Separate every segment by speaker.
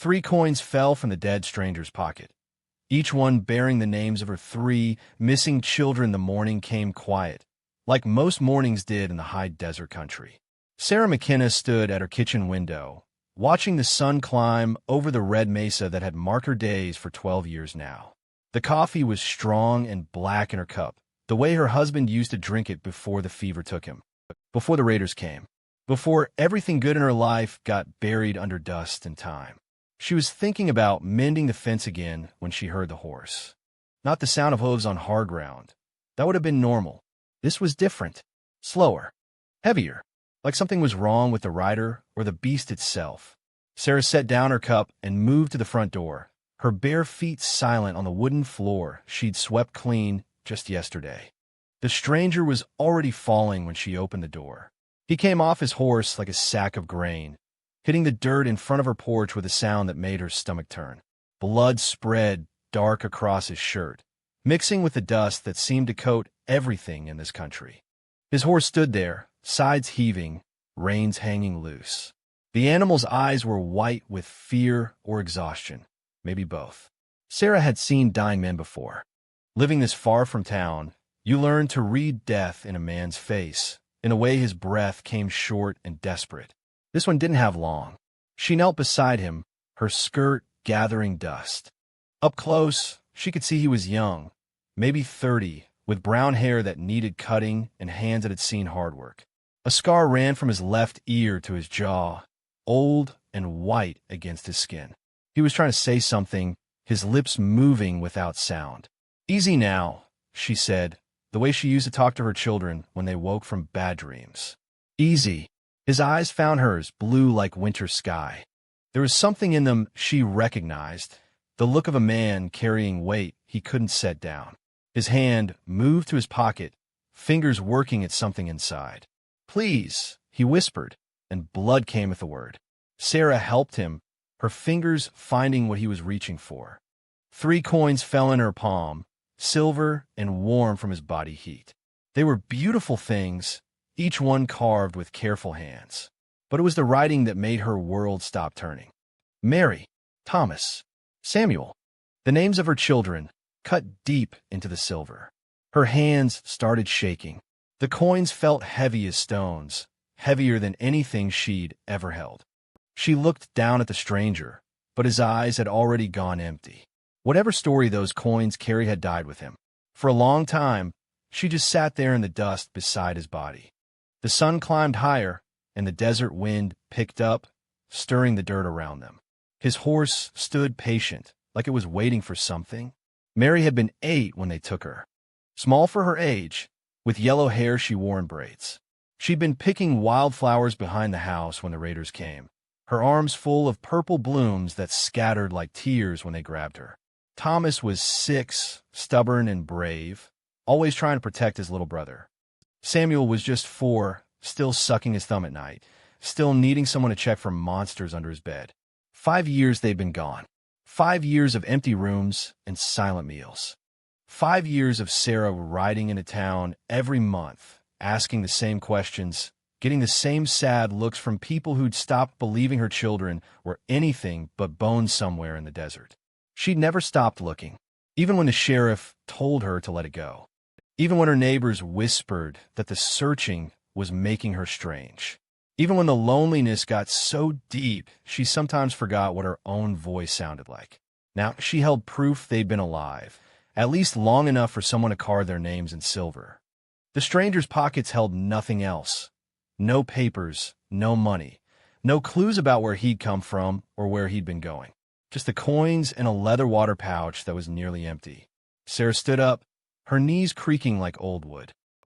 Speaker 1: 3 coins fell from the dead stranger's pocket, each one bearing the names of her 3 missing children. The morning came quiet, like most mornings did in the high desert country. Sarah McKenna stood at her kitchen window, watching the sun climb over the red mesa that had marked her days for 12 years now. The coffee was strong and black in her cup, the way her husband used to drink it before the fever took him, before the raiders came, before everything good in her life got buried under dust and time. She was thinking about mending the fence again when she heard the horse. Not the sound of hooves on hard ground. That would have been normal. This was different. Slower. Heavier. Like something was wrong with the rider or the beast itself. Sarah set down her cup and moved to the front door, her bare feet silent on the wooden floor she'd swept clean just yesterday. The stranger was already falling when she opened the door. He came off his horse like a sack of grain, hitting the dirt in front of her porch with a sound that made her stomach turn. Blood spread dark across his shirt, mixing with the dust that seemed to coat everything in this country. His horse stood there, sides heaving, reins hanging loose. The animal's eyes were white with fear or exhaustion, maybe both. Sarah had seen dying men before. Living this far from town, you learned to read death in a man's face, in a way his breath came short and desperate. This one didn't have long. She knelt beside him, her skirt gathering dust. Up close, she could see he was young, maybe 30, with brown hair that needed cutting and hands that had seen hard work. A scar ran from his left ear to his jaw, old and white against his skin. He was trying to say something, his lips moving without sound. "Easy now," she said, the way she used to talk to her children when they woke from bad dreams. Easy. His eyes found hers, blue like winter sky. There was something in them she recognized, the look of a man carrying weight he couldn't set down. His hand moved to his pocket, fingers working at something inside. "Please," he whispered, and blood came at the word. Sarah helped him, her fingers finding what he was reaching for. 3 coins fell in her palm, silver and warm from his body heat. They were beautiful things, each one carved with careful hands. But it was the writing that made her world stop turning. Mary, Thomas, Samuel. The names of her children, cut deep into the silver. Her hands started shaking. The coins felt heavy as stones, heavier than anything she'd ever held. She looked down at the stranger, but his eyes had already gone empty. Whatever story those coins carried had died with him. For a long time, she just sat there in the dust beside his body. The sun climbed higher, and the desert wind picked up, stirring the dirt around them. His horse stood patient, like it was waiting for something. Mary had been 8 when they took her. Small for her age, with yellow hair she wore in braids. She'd been picking wildflowers behind the house when the raiders came, her arms full of purple blooms that scattered like tears when they grabbed her. Thomas was 6, stubborn and brave, always trying to protect his little brother. Samuel was just 4, still sucking his thumb at night, still needing someone to check for monsters under his bed. 5 years they'd been gone. 5 years of empty rooms and silent meals. 5 years of Sarah riding into town every month, asking the same questions, getting the same sad looks from people who'd stopped believing her children were anything but bones somewhere in the desert. She'd never stopped looking, even when the sheriff told her to let it go. Even when her neighbors whispered that the searching was making her strange. Even when the loneliness got so deep, she sometimes forgot what her own voice sounded like. Now, she held proof they'd been alive, at least long enough for someone to carve their names in silver. The stranger's pockets held nothing else. No papers, no money, no clues about where he'd come from or where he'd been going. Just the coins and a leather water pouch that was nearly empty. Sarah stood up, her knees creaking like old wood.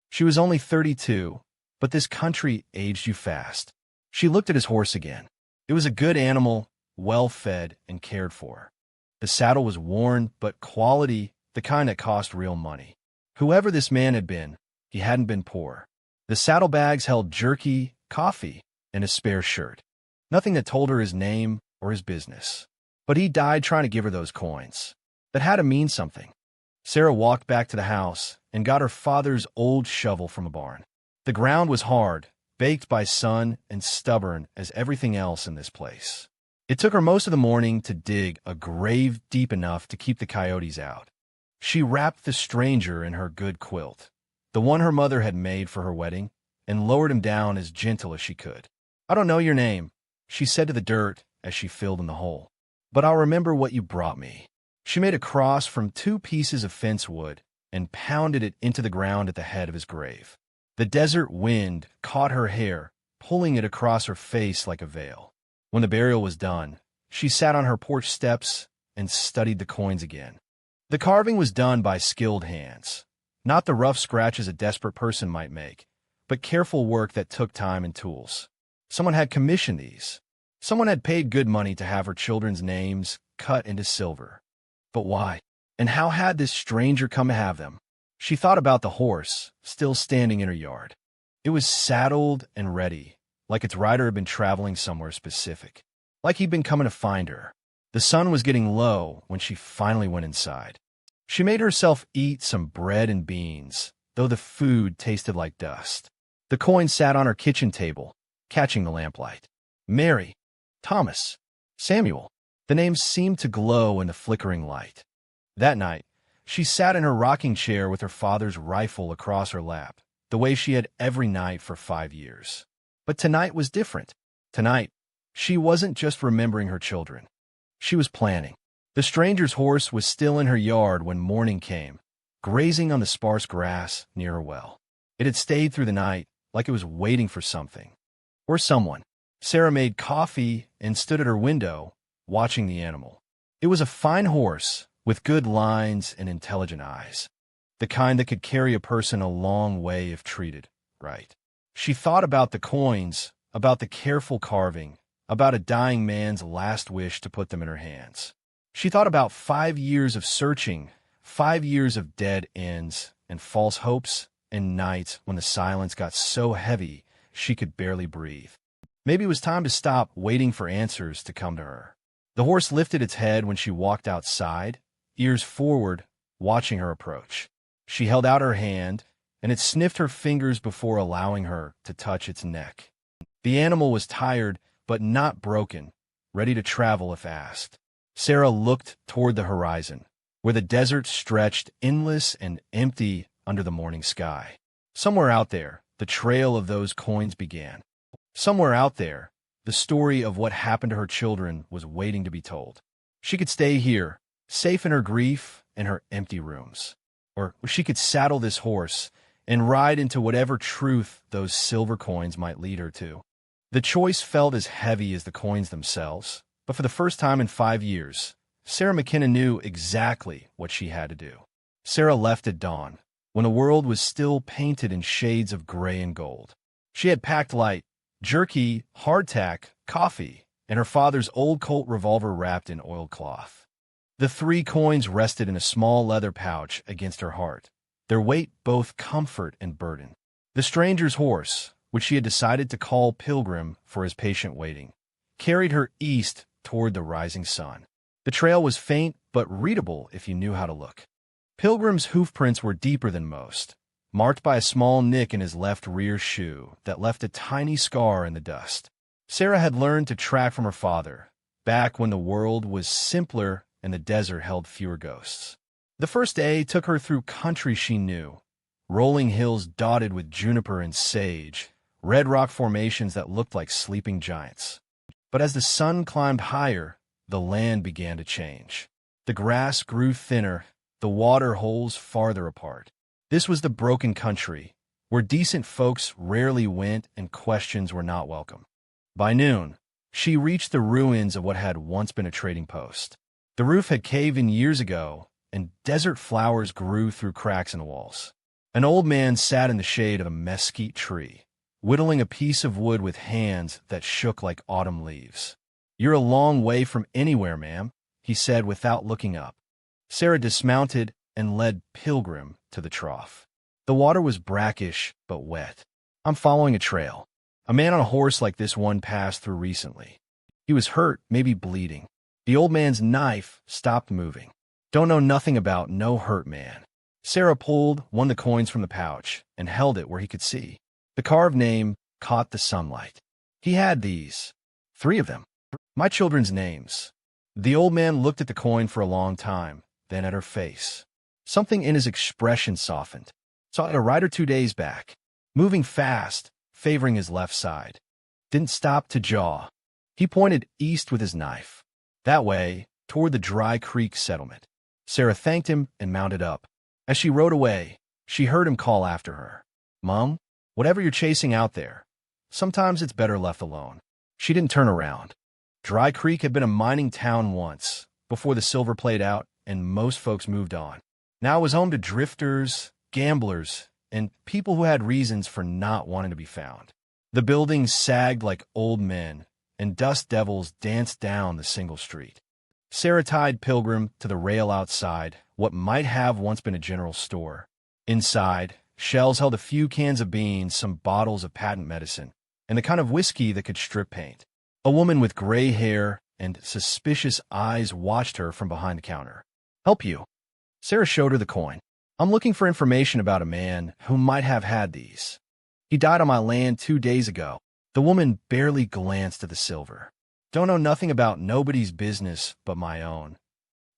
Speaker 1: She was only 32, but this country aged you fast. She looked at his horse again. It was a good animal, well-fed and cared for. The saddle was worn, but quality, the kind that cost real money. Whoever this man had been, he hadn't been poor. The saddlebags held jerky, coffee, and a spare shirt. Nothing that told her his name or his business. But he died trying to give her those coins. That had to mean something. Sarah walked back to the house and got her father's old shovel from a barn. The ground was hard, baked by sun and stubborn as everything else in this place. It took her most of the morning to dig a grave deep enough to keep the coyotes out. She wrapped the stranger in her good quilt, the one her mother had made for her wedding, and lowered him down as gentle as she could. "I don't know your name," she said to the dirt as she filled in the hole, "but I'll remember what you brought me." She made a cross from 2 pieces of fence wood and pounded it into the ground at the head of his grave. The desert wind caught her hair, pulling it across her face like a veil. When the burial was done, she sat on her porch steps and studied the coins again. The carving was done by skilled hands, not the rough scratches a desperate person might make, but careful work that took time and tools. Someone had commissioned these. Someone had paid good money to have her children's names cut into silver. But why? And how had this stranger come to have them? She thought about the horse, still standing in her yard. It was saddled and ready, like its rider had been traveling somewhere specific, like he'd been coming to find her. The sun was getting low when she finally went inside. She made herself eat some bread and beans, though the food tasted like dust. The coin sat on her kitchen table, catching the lamplight. Mary, Thomas, Samuel. The names seemed to glow in the flickering light. That night, she sat in her rocking chair with her father's rifle across her lap, the way she had every night for 5 years. But tonight was different. Tonight, she wasn't just remembering her children. She was planning. The stranger's horse was still in her yard when morning came, grazing on the sparse grass near her well. It had stayed through the night, like it was waiting for something. Or someone. Sarah made coffee and stood at her window, watching the animal. It was a fine horse, with good lines and intelligent eyes. The kind that could carry a person a long way if treated right. She thought about the coins, about the careful carving, about a dying man's last wish to put them in her hands. She thought about 5 years of searching, 5 years of dead ends and false hopes, and nights when the silence got so heavy she could barely breathe. Maybe it was time to stop waiting for answers to come to her. The horse lifted its head when she walked outside, ears forward, watching her approach. She held out her hand, and it sniffed her fingers before allowing her to touch its neck. The animal was tired, but not broken, ready to travel if asked. Sarah looked toward the horizon, where the desert stretched endless and empty under the morning sky. Somewhere out there, the trail of those coins began. Somewhere out there, the story of what happened to her children was waiting to be told. She could stay here, safe in her grief and her empty rooms. Or she could saddle this horse and ride into whatever truth those silver coins might lead her to. The choice felt as heavy as the coins themselves, but for the first time in 5 years, Sarah McKenna knew exactly what she had to do. Sarah left at dawn, when the world was still painted in shades of gray and gold. She had packed light, jerky, hardtack, coffee, and her father's old Colt revolver wrapped in oilcloth. The 3 coins rested in a small leather pouch against her heart, their weight both comfort and burden. The stranger's horse, which she had decided to call Pilgrim for his patient waiting, carried her east toward the rising sun. The trail was faint but readable if you knew how to look. Pilgrim's hoofprints were deeper than most, marked by a small nick in his left rear shoe that left a tiny scar in the dust. Sarah had learned to track from her father, back when the world was simpler and the desert held fewer ghosts. The first day took her through country she knew, rolling hills dotted with juniper and sage, red rock formations that looked like sleeping giants. But as the sun climbed higher, the land began to change. The grass grew thinner, the water holes farther apart. This was the broken country, where decent folks rarely went and questions were not welcome. By noon, she reached the ruins of what had once been a trading post. The roof had caved in years ago, and desert flowers grew through cracks in the walls. An old man sat in the shade of a mesquite tree, whittling a piece of wood with hands that shook like autumn leaves. "You're a long way from anywhere, ma'am," he said without looking up. Sarah dismounted and led Pilgrim to the trough. The water was brackish but wet. "I'm following a trail. A man on a horse like this one passed through recently. He was hurt, maybe bleeding. The old man's knife stopped moving. Don't know nothing about no hurt man." Sarah pulled one of the coins from the pouch and held it where he could see. The carved name caught the sunlight. He had these. 3 of them. My children's names. The old man looked at the coin for a long time, then at her face. Something in his expression softened. Saw a rider 2 days back, moving fast, favoring his left side. Didn't stop to jaw. He pointed east with his knife. That way, toward the Dry Creek settlement. Sarah thanked him and mounted up. As she rode away, she heard him call after her. Mom, whatever you're chasing out there, sometimes it's better left alone. She didn't turn around. Dry Creek had been a mining town once, before the silver played out and most folks moved on. Now it was home to drifters, gamblers, and people who had reasons for not wanting to be found. The buildings sagged like old men, and dust devils danced down the single street. Sarah tied Pilgrim to the rail outside what might have once been a general store. Inside, shelves held a few cans of beans, some bottles of patent medicine, and the kind of whiskey that could strip paint. A woman with gray hair and suspicious eyes watched her from behind the counter. Help you. Sarah showed her the coin. I'm looking for information about a man who might have had these. He died on my land 2 days ago. The woman barely glanced at the silver. Don't know nothing about nobody's business but my own.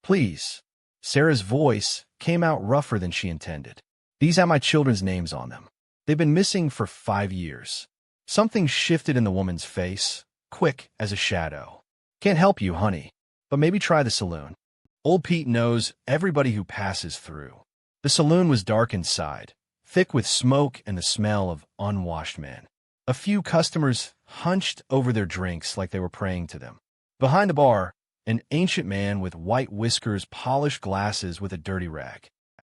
Speaker 1: Please. Sarah's voice came out rougher than she intended. These have my children's names on them. They've been missing for 5 years. Something shifted in the woman's face, quick as a shadow. Can't help you, honey, but maybe try the saloon. Old Pete knows everybody who passes through. The saloon was dark inside, thick with smoke and the smell of unwashed men. A few customers hunched over their drinks like they were praying to them. Behind the bar, an ancient man with white whiskers polished glasses with a dirty rag.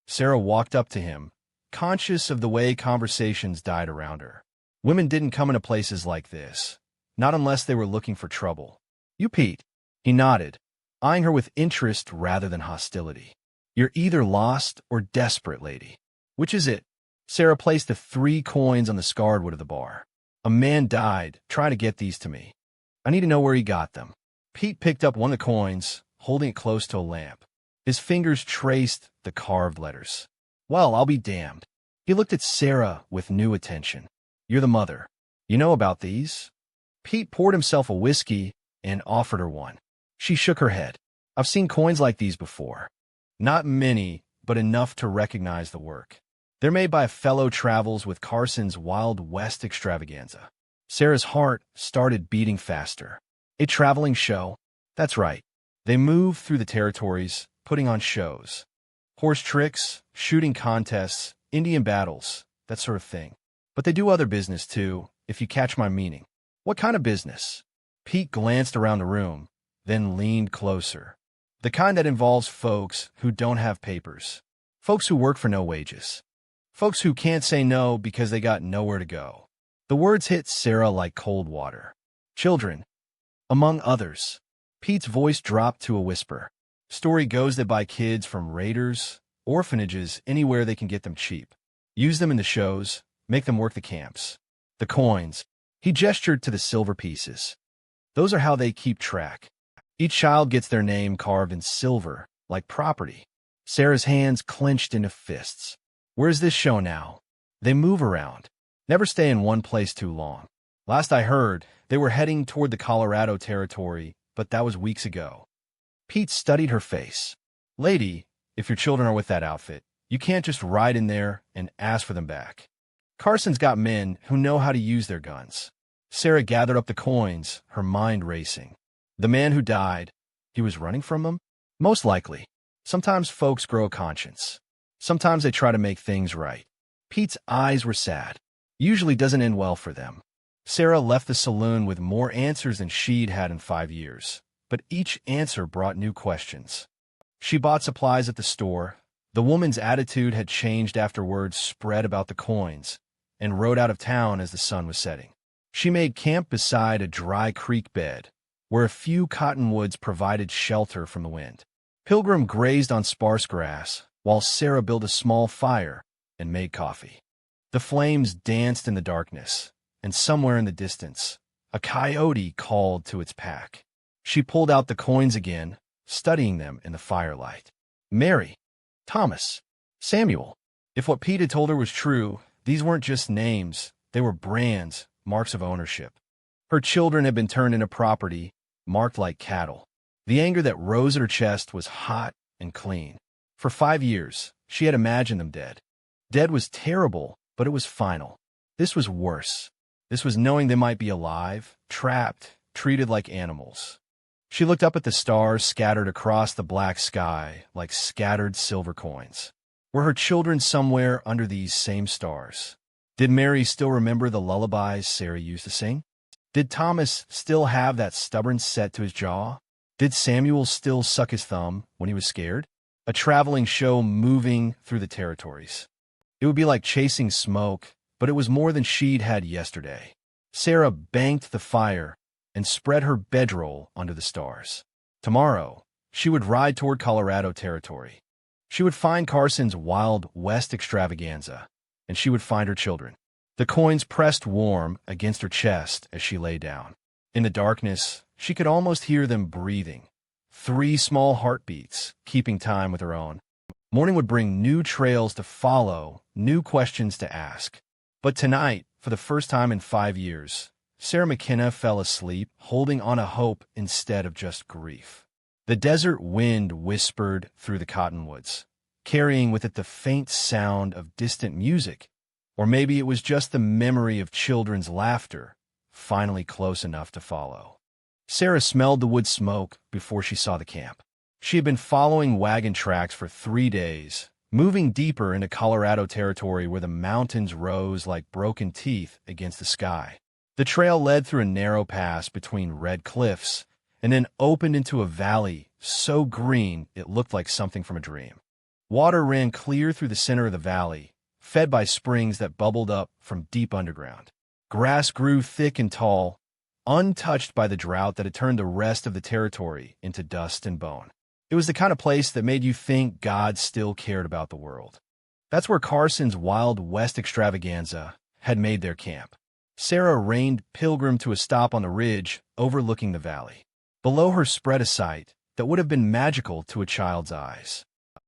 Speaker 1: Sarah walked up to him, conscious of the way conversations died around her. Women didn't come into places like this, not unless they were looking for trouble. You, Pete? He nodded, eyeing her with interest rather than hostility. You're either lost or desperate, lady. Which is it? Sarah placed the 3 coins on the scarred wood of the bar. A man died trying to get these to me. I need to know where he got them. Pete picked up one of the coins, holding it close to a lamp. His fingers traced the carved letters. Well, I'll be damned. He looked at Sarah with new attention. You're the mother. You know about these? Pete poured himself a whiskey and offered her one. She shook her head. I've seen coins like these before. Not many, but enough to recognize the work. They're made by a fellow travels with Carson's Wild West extravaganza. Sarah's heart started beating faster. A traveling show? That's right. They move through the territories, putting on shows. Horse tricks, shooting contests, Indian battles, that sort of thing. But they do other business too, if you catch my meaning. What kind of business? Pete glanced around the room, then leaned closer. The kind that involves folks who don't have papers. Folks who work for no wages. Folks who can't say no because they got nowhere to go. The words hit Sarah like cold water. Children, among others. Pete's voice dropped to a whisper. Story goes they buy kids from raiders, orphanages, anywhere they can get them cheap. Use them in the shows, make them work the camps. The coins. He gestured to the silver pieces. Those are how they keep track. Each child gets their name carved in silver, like property. Sarah's hands clenched into fists. Where's this show now? They move around. Never stay in one place too long. Last I heard, they were heading toward the Colorado territory, but that was weeks ago. Pete studied her face. Lady, if your children are with that outfit, you can't just ride in there and ask for them back. Carson's got men who know how to use their guns. Sarah gathered up the coins, her mind racing. The man who died, he was running from them? Most likely. Sometimes folks grow a conscience. Sometimes they try to make things right. Pete's eyes were sad. Usually doesn't end well for them. Sarah left the saloon with more answers than she'd had in 5 years, but each answer brought new questions. She bought supplies at the store. The woman's attitude had changed after word spread about the coins, and rode out of town as the sun was setting. She made camp beside a dry creek bed, where a few cottonwoods provided shelter from the wind. Pilgrim grazed on sparse grass, while Sarah built a small fire and made coffee. The flames danced in the darkness, and somewhere in the distance, a coyote called to its pack. She pulled out the coins again, studying them in the firelight. Mary, Thomas, Samuel. If what Pete had told her was true, these weren't just names, they were brands, marks of ownership. Her children had been turned into property, marked like cattle. The anger that rose at her chest was hot and clean. For 5 years, she had imagined them dead. Dead was terrible, but it was final. This was worse. This was knowing they might be alive, trapped, treated like animals. She looked up at the stars scattered across the black sky like scattered silver coins. Were her children somewhere under these same stars? Did Mary still remember the lullabies Sarah used to sing? Did Thomas still have that stubborn set to his jaw? Did Samuel still suck his thumb when he was scared? A traveling show moving through the territories. It would be like chasing smoke, but it was more than she'd had yesterday. Sarah banked the fire and spread her bedroll under the stars. Tomorrow, she would ride toward Colorado territory. She would find Carson's Wild West extravaganza, and she would find her children. The coins pressed warm against her chest as she lay down. In the darkness, she could almost hear them breathing. 3 small heartbeats, keeping time with her own. Morning would bring new trails to follow, new questions to ask. But tonight, for the first time in 5 years, Sarah McKenna fell asleep, holding on a hope instead of just grief. The desert wind whispered through the cottonwoods, carrying with it the faint sound of distant music, or maybe it was just the memory of children's laughter, finally close enough to follow. Sarah smelled the wood smoke before she saw the camp. She had been following wagon tracks for 3 days, moving deeper into Colorado territory where the mountains rose like broken teeth against the sky. The trail led through a narrow pass between red cliffs and then opened into a valley so green it looked like something from a dream. Water ran clear through the center of the valley, fed by springs that bubbled up from deep underground. Grass grew thick and tall, untouched by the drought that had turned the rest of the territory into dust and bone. It was the kind of place that made you think God still cared about the world. That's where Carson's Wild West extravaganza had made their camp. Sarah reined Pilgrim to a stop on the ridge overlooking the valley. Below her spread a sight that would have been magical to a child's eyes.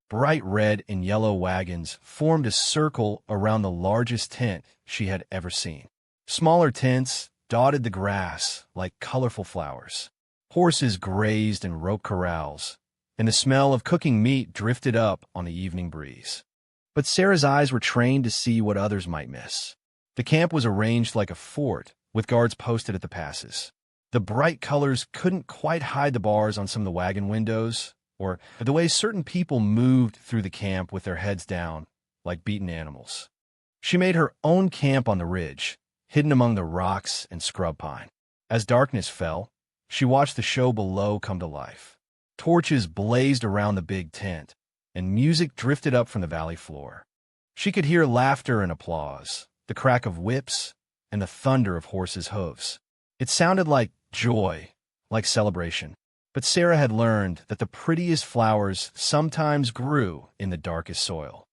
Speaker 1: Bright red and yellow wagons formed a circle around the largest tent she had ever seen. Smaller tents dotted the grass like colorful flowers. Horses grazed in rope corrals, and the smell of cooking meat drifted up on the evening breeze. But Sarah's eyes were trained to see what others might miss. The camp was arranged like a fort, with guards posted at the passes. The bright colors couldn't quite hide the bars on some of the wagon windows, or the way certain people moved through the camp with their heads down, like beaten animals. She made her own camp on the ridge, hidden among the rocks and scrub pine. As darkness fell, she watched the show below come to life. Torches blazed around the big tent, and music drifted up from the valley floor. She could hear laughter and applause, the crack of whips, and the thunder of horses' hooves. It sounded like joy, like celebration. But Sarah had learned that the prettiest flowers sometimes grew in the darkest soil.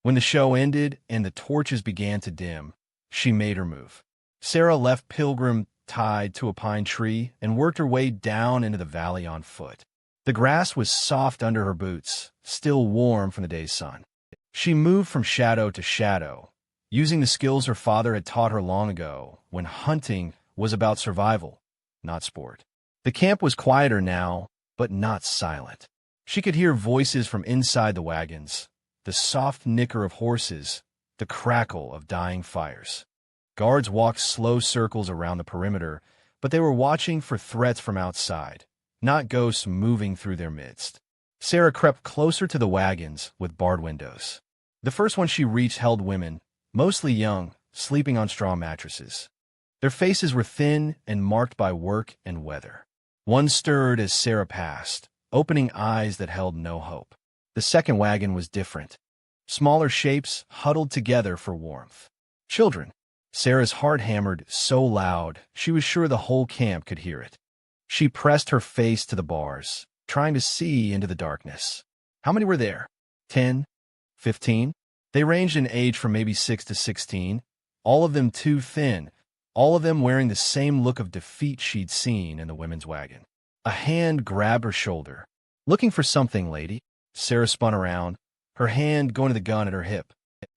Speaker 1: When the show ended and the torches began to dim, she made her move. Sarah left Pilgrim tied to a pine tree and worked her way down into the valley on foot. The grass was soft under her boots, still warm from the day's sun. She moved from shadow to shadow, using the skills her father had taught her long ago when hunting was about survival, not sport. The camp was quieter now, but not silent. She could hear voices from inside the wagons, the soft nicker of horses, the crackle of dying fires. Guards walked slow circles around the perimeter, but they were watching for threats from outside, not ghosts moving through their midst. Sarah crept closer to the wagons with barred windows. The first one she reached held women, mostly young, sleeping on straw mattresses. Their faces were thin and marked by work and weather. One stirred as Sarah passed, opening eyes that held no hope. The second wagon was different. Smaller shapes huddled together for warmth. Children. Sarah's heart hammered so loud she was sure the whole camp could hear it. She pressed her face to the bars, trying to see into the darkness. How many were there? 10? 15? They ranged in age from maybe 6 to 16, all of them too thin, all of them wearing the same look of defeat she'd seen in the women's wagon. A hand grabbed her shoulder. "Looking for something, lady?" Sarah spun around, her hand going to the gun at her hip.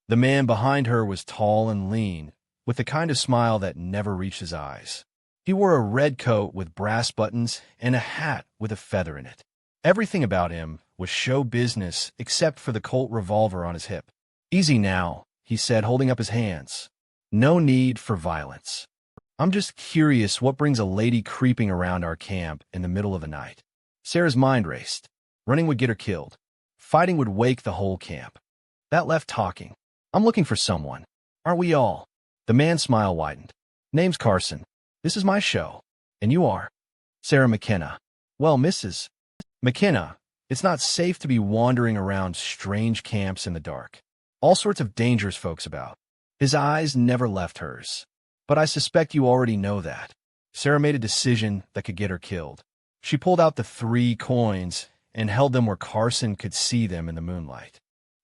Speaker 1: The man behind her was tall and lean, with the kind of smile that never reached his eyes. He wore a red coat with brass buttons and a hat with a feather in it. Everything about him was show business except for the Colt revolver on his hip. "Easy now," he said, holding up his hands. "No need for violence. I'm just curious what brings a lady creeping around our camp in the middle of the night." Sarah's mind raced. Running would get her killed. Fighting would wake the whole camp. That left talking. "I'm looking for someone. Aren't we all?" The man's smile widened. "Name's Carson. This is my show. And you are?" "Sarah McKenna." "Well, Mrs. McKenna, it's not safe to be wandering around strange camps in the dark. All sorts of dangerous folks about." His eyes never left hers. "But I suspect you already know that." Sarah made a decision that could get her killed. She pulled out the 3 coins and held them where Carson could see them in the moonlight.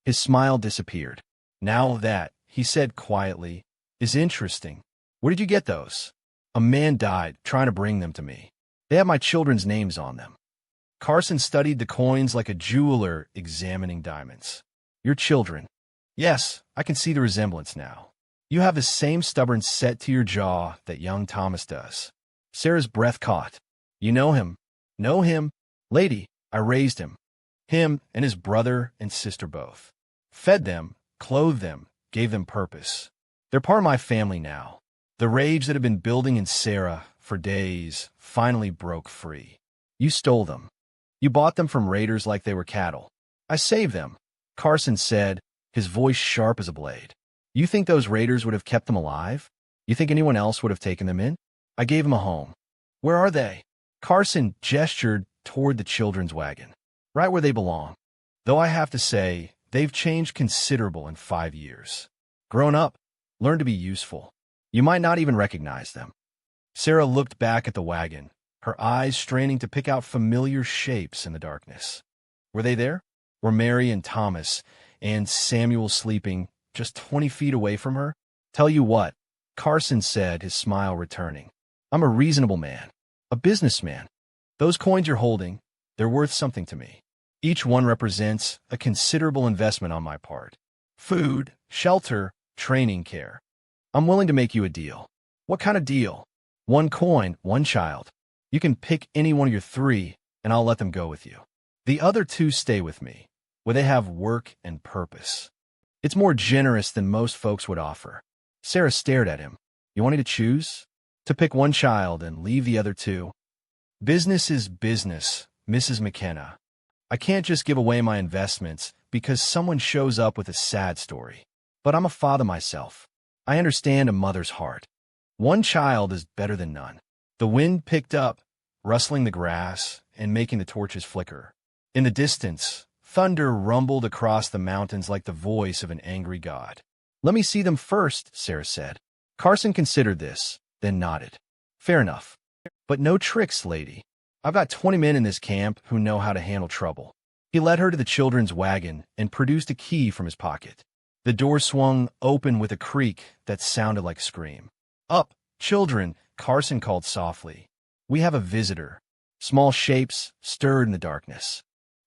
Speaker 1: His smile disappeared. "Now that," he said quietly, "is interesting. Where did you get those?" "A man died trying to bring them to me. They have my children's names on them." Carson studied the coins like a jeweler examining diamonds. "Your children?" "Yes, I can see the resemblance now. You have the same stubborn set to your jaw that young Thomas does." Sarah's breath caught. "You know him?" "Know him? Lady, I raised him. Him and his brother and sister both. Fed them, clothed them, gave them purpose. They're part of my family now." The rage that had been building in Sarah for days finally broke free. "You stole them. You bought them from raiders like they were cattle." "I saved them," Carson said, his voice sharp as a blade. "You think those raiders would have kept them alive? You think anyone else would have taken them in? I gave them a home." "Where are they?" Carson gestured toward the children's wagon. "Right where they belong. Though I have to say, they've changed considerable in 5 years. Grown up, learned to be useful. You might not even recognize them." Sarah looked back at the wagon, her eyes straining to pick out familiar shapes in the darkness. Were they there? Were Mary and Thomas and Samuel sleeping just 20 feet away from her? "Tell you what," Carson said, his smile returning. "I'm a reasonable man, a businessman. Those coins you're holding, they're worth something to me. Each one represents a considerable investment on my part. Food, shelter, training care. I'm willing to make you a deal." "What kind of deal?" "1 coin, 1 child. You can pick any one of your 3, and I'll let them go with you. The other 2 stay with me, where they have work and purpose." "It's more generous than most folks would offer." Sarah stared at him. "You want me to choose?" "To pick 1 child and leave the other 2. "Business is business, Mrs. McKenna. I can't just give away my investments because someone shows up with a sad story. But I'm a father myself. I understand a mother's heart. 1 child is better than none." The wind picked up, rustling the grass and making the torches flicker. In the distance, thunder rumbled across the mountains like the voice of an angry god. "Let me see them first," Sarah said. Carson considered this, then nodded. "Fair enough. But no tricks, lady. I've got 20 men in this camp who know how to handle trouble." He led her to the children's wagon and produced a key from his pocket. The door swung open with a creak that sounded like a scream. "Up, children," Carson called softly. "We have a visitor." Small shapes stirred in the darkness.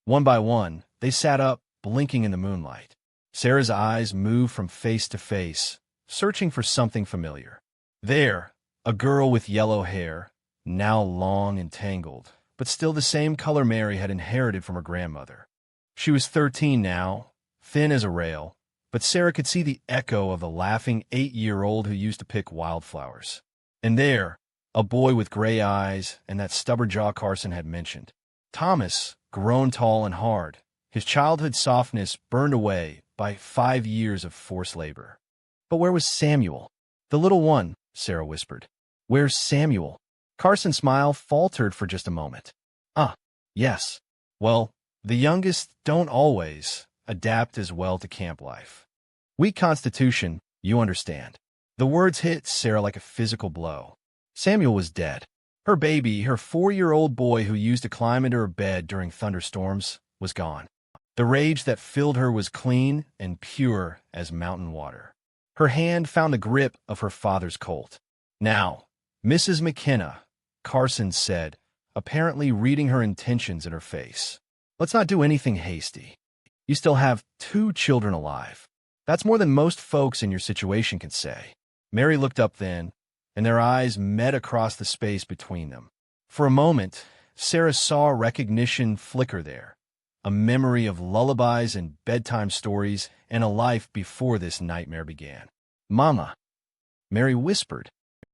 Speaker 1: One by one, they sat up, blinking in the moonlight. Sarah's eyes moved from face to face, searching for something familiar. There, a girl with yellow hair, now long and tangled, but still the same color Mary had inherited from her grandmother. She was 13 now, thin as a rail, but Sarah could see the echo of the laughing 8-year-old who used to pick wildflowers. And there, a boy with gray eyes and that stubborn jaw Carson had mentioned. Thomas, grown tall and hard, his childhood softness burned away by 5 years of forced labor. But where was Samuel? "The little one," Sarah whispered. "Where's Samuel?" Carson's smile faltered for just a moment. "Ah, yes. Well, the youngest don't always adapt as well to camp life. Weak constitution, you understand." The words hit Sarah like a physical blow. Samuel was dead. Her baby, her 4-year-old boy who used to climb into her bed during thunderstorms, was gone. The rage that filled her was clean and pure as mountain water. Her hand found the grip of her father's Colt. "Now, Mrs. McKenna," Carson said, apparently reading her intentions in her face. "Let's not do anything hasty. You still have 2 children alive. That's more than most folks in your situation can say." Mary looked up then, and their eyes met across the space between them. For a moment, Sarah saw recognition flicker there, a memory of lullabies and bedtime stories and a life before this nightmare began. "Mama," Mary whispered.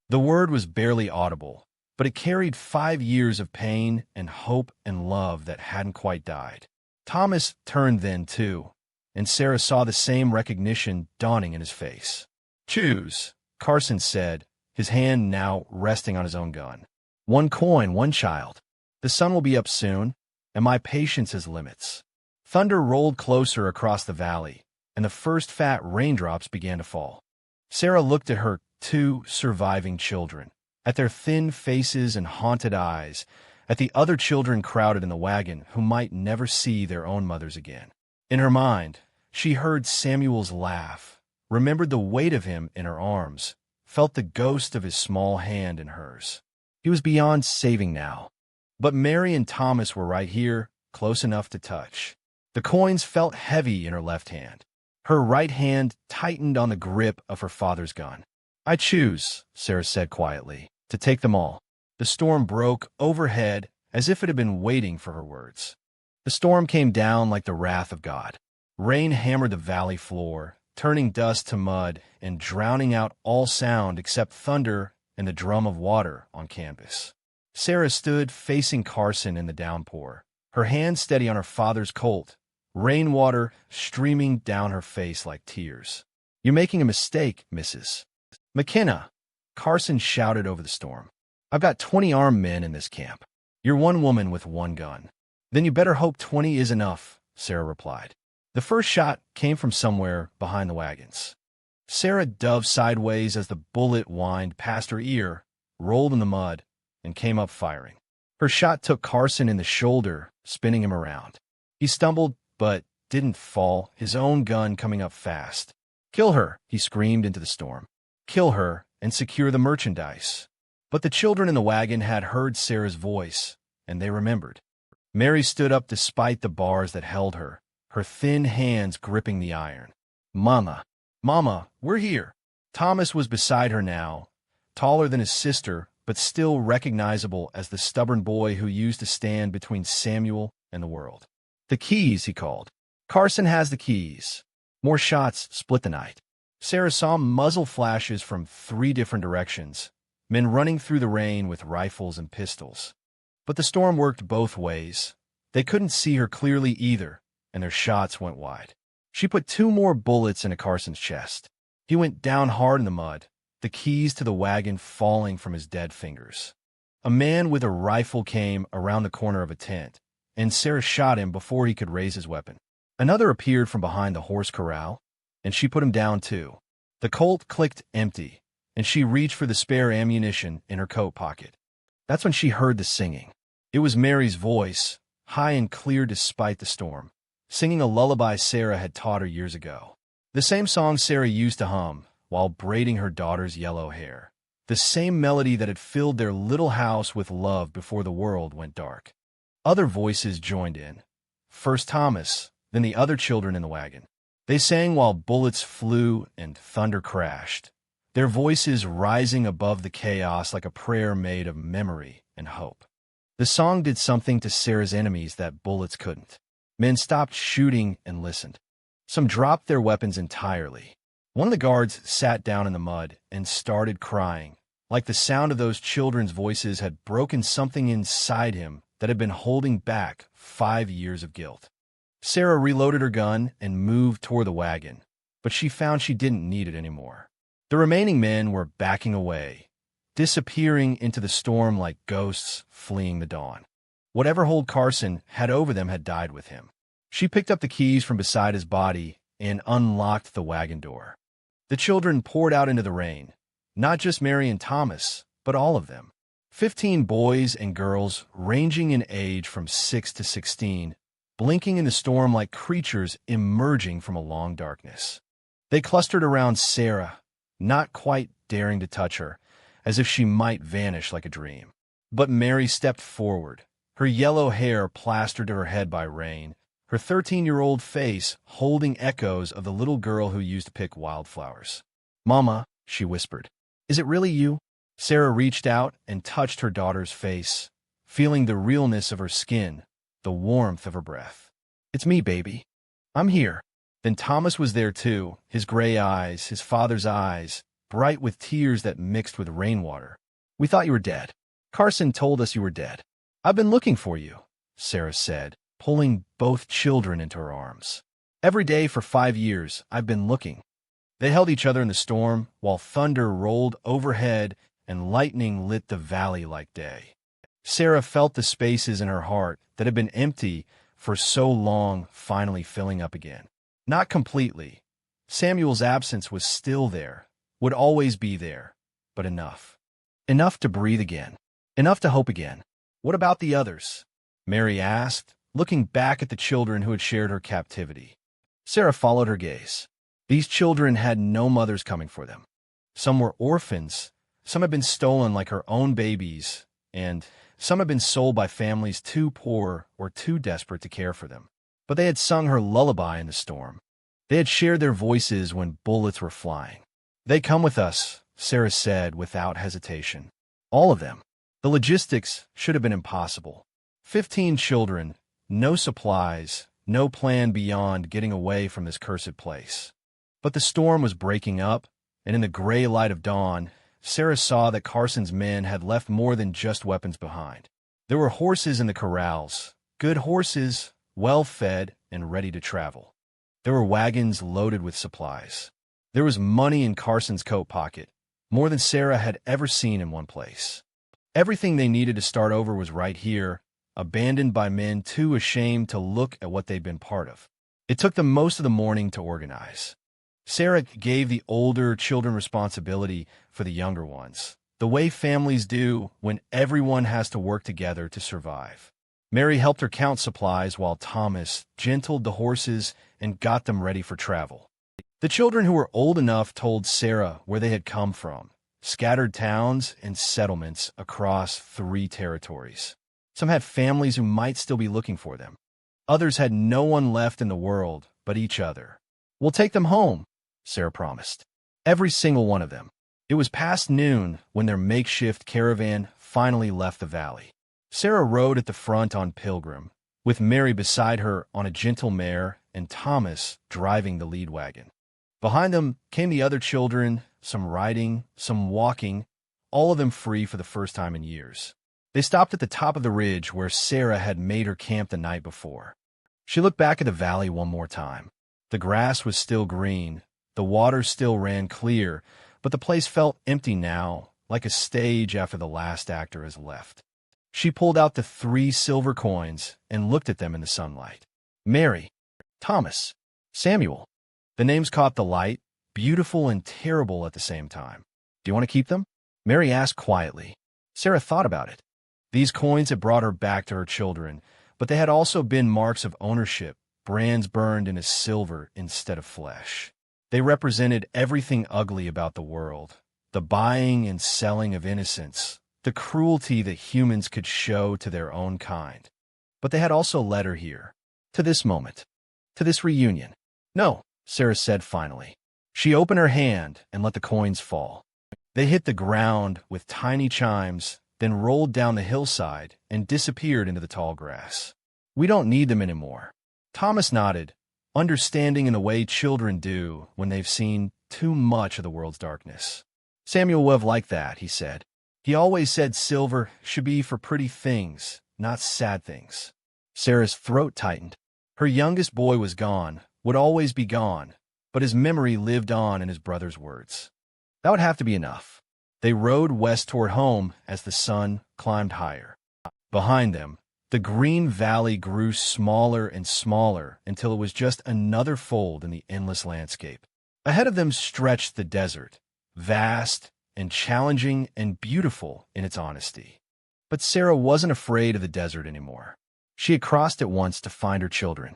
Speaker 1: The word was barely audible, but it carried 5 years of pain and hope and love that hadn't quite died. Thomas turned then, too, and Sarah saw the same recognition dawning in his face. "Choose," Carson said, his hand now resting on his own gun. "One coin, one child. The sun will be up soon, and my patience has limits." Thunder rolled closer across the valley, and the first fat raindrops began to fall. Sarah looked at her 2 surviving children, at their thin faces and haunted eyes, at the other children crowded in the wagon who might never see their own mothers again. In her mind, she heard Samuel's laugh, remembered the weight of him in her arms, felt the ghost of his small hand in hers. He was beyond saving now. But Mary and Thomas were right here, close enough to touch. The coins felt heavy in her left hand. Her right hand tightened on the grip of her father's gun. "I choose," Sarah said quietly, "to take them all." The storm broke overhead as if it had been waiting for her words. The storm came down like the wrath of God. Rain hammered the valley floor, turning dust to mud and drowning out all sound except thunder and the drum of water on canvas. Sarah stood facing Carson in the downpour, her hand steady on her father's Colt, rainwater streaming down her face like tears. "You're making a mistake, Mrs. McKenna," Carson shouted over the storm. "I've got 20 armed men in this camp. You're one woman with one gun." "Then you better hope 20 is enough," Sarah replied. The first shot came from somewhere behind the wagons. Sarah dove sideways as the bullet whined past her ear, rolled in the mud, and came up firing. Her shot took Carson in the shoulder, spinning him around. He stumbled, but didn't fall, his own gun coming up fast. "Kill her," he screamed into the storm. "Kill her and secure the merchandise." But the children in the wagon had heard Sarah's voice, and they remembered. Mary stood up despite the bars that held her, her thin hands gripping the iron. "Mama, Mama, we're here." Thomas was beside her now, taller than his sister, but still recognizable as the stubborn boy who used to stand between Samuel and the world. "The keys," he called. "Carson has the keys." More shots split the night. Sarah saw muzzle flashes from 3 different directions, men running through the rain with rifles and pistols. But the storm worked both ways. They couldn't see her clearly either, and their shots went wide. She put 2 more bullets into Carson's chest. He went down hard in the mud, the keys to the wagon falling from his dead fingers. A man with a rifle came around the corner of a tent, and Sarah shot him before he could raise his weapon. Another appeared from behind the horse corral, and she put him down too. The Colt clicked empty, and she reached for the spare ammunition in her coat pocket. That's when she heard the singing. It was Mary's voice, high and clear despite the storm, singing a lullaby Sarah had taught her years ago. The same song Sarah used to hum while braiding her daughter's yellow hair. The same melody that had filled their little house with love before the world went dark. Other voices joined in. First Thomas, then the other children in the wagon. They sang while bullets flew and thunder crashed, their voices rising above the chaos like a prayer made of memory and hope. The song did something to Sarah's enemies that bullets couldn't. Men stopped shooting and listened. Some dropped their weapons entirely. One of the guards sat down in the mud and started crying, like the sound of those children's voices had broken something inside him that had been holding back 5 years of guilt. Sarah reloaded her gun and moved toward the wagon, but she found she didn't need it anymore. The remaining men were backing away, disappearing into the storm like ghosts fleeing the dawn. Whatever hold Carson had over them had died with him. She picked up the keys from beside his body and unlocked the wagon door. The children poured out into the rain, not just Mary and Thomas, but all of them. 15 boys and girls ranging in age from 6 to 16, blinking in the storm like creatures emerging from a long darkness. They clustered around Sarah, not quite daring to touch her, as if she might vanish like a dream. But Mary stepped forward, her yellow hair plastered to her head by rain, her 13-year-old face holding echoes of the little girl who used to pick wildflowers. "Mama," she whispered, "is it really you?" Sarah reached out and touched her daughter's face, feeling the realness of her skin, the warmth of her breath. "It's me, baby. I'm here." Then Thomas was there too, his gray eyes, his father's eyes, bright with tears that mixed with rainwater. "We thought you were dead. Carson told us you were dead." "I've been looking for you," Sarah said, pulling both children into her arms. "Every day for 5 years, I've been looking." They held each other in the storm, while thunder rolled overhead and lightning lit the valley like day. Sarah felt the spaces in her heart that had been empty for so long finally filling up again. Not completely. Samuel's absence was still there, would always be there, but enough. Enough to breathe again. Enough to hope again. "What about the others?" Mary asked, looking back at the children who had shared her captivity. Sarah followed her gaze. These children had no mothers coming for them. Some were orphans, some had been stolen like her own babies, and some had been sold by families too poor or too desperate to care for them. But they had sung her lullaby in the storm. They had shared their voices when bullets were flying. "They come with us," Sarah said without hesitation. All of them. The logistics should have been impossible. 15 children, no supplies, no plan beyond getting away from this cursed place. But the storm was breaking up, and in the gray light of dawn, Sarah saw that Carson's men had left more than just weapons behind. There were horses in the corrals, good horses, well-fed and ready to travel. There were wagons loaded with supplies. There was money in Carson's coat pocket, more than Sarah had ever seen in one place. Everything they needed to start over was right here, abandoned by men too ashamed to look at what they'd been part of. It took them most of the morning to organize. Sarah gave the older children responsibility for the younger ones, the way families do when everyone has to work together to survive. Mary helped her count supplies while Thomas gentled the horses and got them ready for travel. The children who were old enough told Sarah where they had come from, scattered towns and settlements across 3 territories. Some had families who might still be looking for them. Others had no one left in the world but each other. "We'll take them home," Sarah promised. Every single one of them. It was past noon when their makeshift caravan finally left the valley. Sarah rode at the front on Pilgrim, with Mary beside her on a gentle mare and Thomas driving the lead wagon. Behind them came the other children, some riding, some walking, all of them free for the first time in years. They stopped at the top of the ridge where Sarah had made her camp the night before. She looked back at the valley one more time. The grass was still green, the water still ran clear, but the place felt empty now, like a stage after the last actor has left. She pulled out the 3 silver coins and looked at them in the sunlight. Mary, Thomas, Samuel. The names caught the light, beautiful and terrible at the same time. "Do you want to keep them?" Mary asked quietly. Sarah thought about it. These coins had brought her back to her children, but they had also been marks of ownership, brands burned into silver instead of flesh. They represented everything ugly about the world, the buying and selling of innocence, the cruelty that humans could show to their own kind. But they had also led her here, to this moment, to this reunion. "No," Sarah said finally. She opened her hand and let the coins fall. They hit the ground with tiny chimes, then rolled down the hillside and disappeared into the tall grass. "We don't need them anymore." Thomas nodded, understanding in the way children do when they've seen too much of the world's darkness. "Samuel would have liked that," he said. "He always said silver should be for pretty things, not sad things." Sarah's throat tightened. Her youngest boy was gone, would always be gone, but his memory lived on in his brother's words. That would have to be enough. They rode west toward home as the sun climbed higher. Behind them, the green valley grew smaller and smaller until it was just another fold in the endless landscape. Ahead of them stretched the desert, vast and challenging and beautiful in its honesty. But Sarah wasn't afraid of the desert anymore. She had crossed it once to find her children.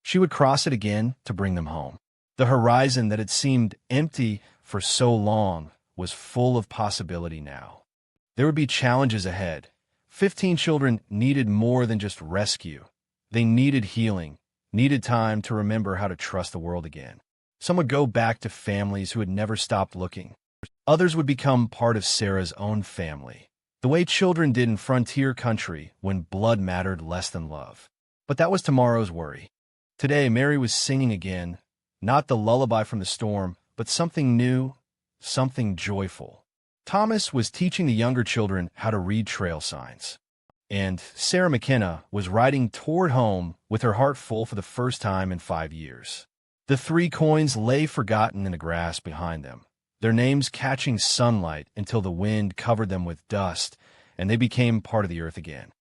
Speaker 1: She would cross it again to bring them home. The horizon that had seemed empty for so long was full of possibility now. There would be challenges ahead. 15 children needed more than just rescue. They needed healing, needed time to remember how to trust the world again. Some would go back to families who had never stopped looking. Others would become part of Sarah's own family, the way children did in frontier country when blood mattered less than love. But that was tomorrow's worry. Today, Mary was singing again, not the lullaby from the storm, but something new, something joyful. Thomas was teaching the younger children how to read trail signs. And Sarah McKenna was riding toward home with her heart full for the first time in 5 years. The 3 coins lay forgotten in the grass behind them, their names catching sunlight until the wind covered them with dust, and they became part of the earth again.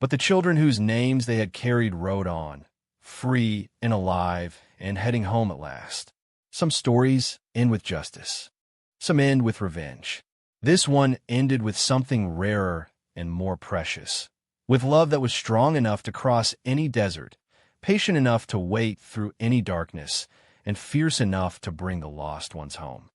Speaker 1: But the children whose names they had carried rode on, free and alive and heading home at last. Some stories end with justice. Some end with revenge. This one ended with something rarer and more precious, with love that was strong enough to cross any desert, patient enough to wait through any darkness, and fierce enough to bring the lost ones home.